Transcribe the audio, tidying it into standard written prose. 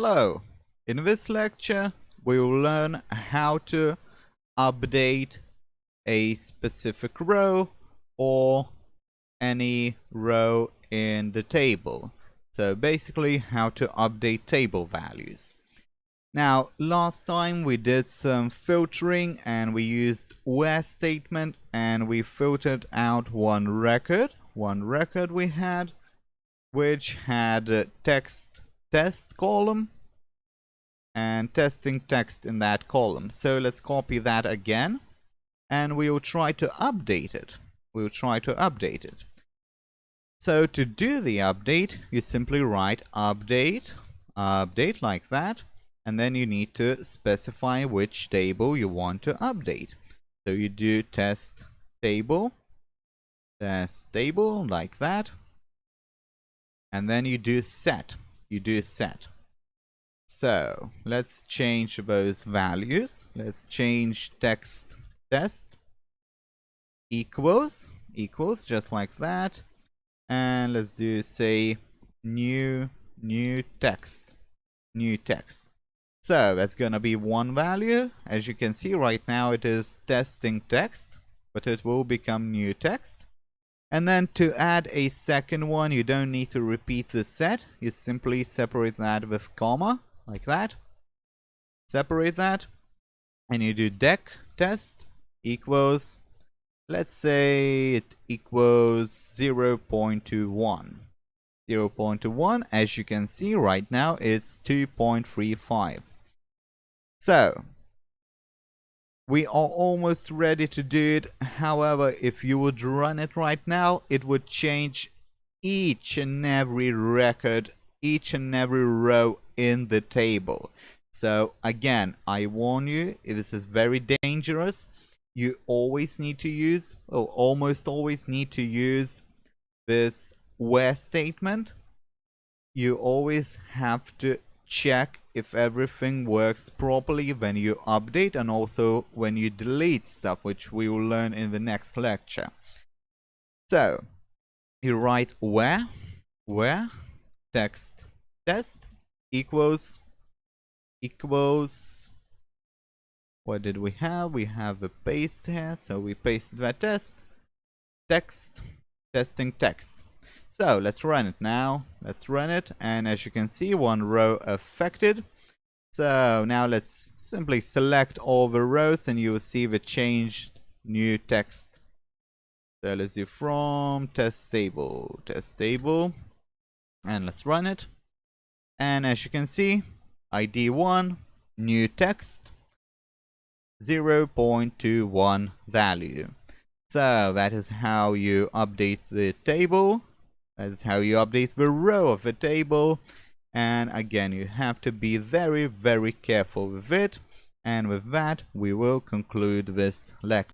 Hello! In this lecture, we will learn how to update a specific row or any row in the table. So basically, how to update table values. Now, last time we did some filtering and we used where statement and we filtered out one record we had, which had a text test column and testing text in that column. So let's copy that again and we will try to update it. So to do the update, you simply write update like that, and then you need to specify which table you want to update. So you do test table like that, and then you do set. So let's change those values. Let's change text test equals just like that, and let's do say new text. So that's gonna be one value. As you can see right now it is testing text, but it will become new text. And then to add a second one, you don't need to repeat the set. You simply separate that with comma, like that. Separate that. And you do dec test equals, let's say it equals 0.21. 0.21, as you can see right now, it's 2.35. So we are almost ready to do it. However, if you would run it right now, it would change each and every record, each and every row in the table. So again, I warn you, this is very dangerous. You always need to use, or almost always need to use, this where statement. You always have to check if everything works properly when you update and also when you delete stuff, which we will learn in the next lecture. So you write where text test equals, what did we have? We have a paste here, so we pasted that testing text. So let's run it now. Let's run it, and as you can see, one row affected. So now let's simply select all the rows and you will see the changed new text. So let's do from test table, and let's run it. And as you can see, ID 1, new text, 0.21 value. So that is how you update the table. That is how you update the row of a table. And again, you have to be very, very careful with it. And with that, we will conclude this lecture.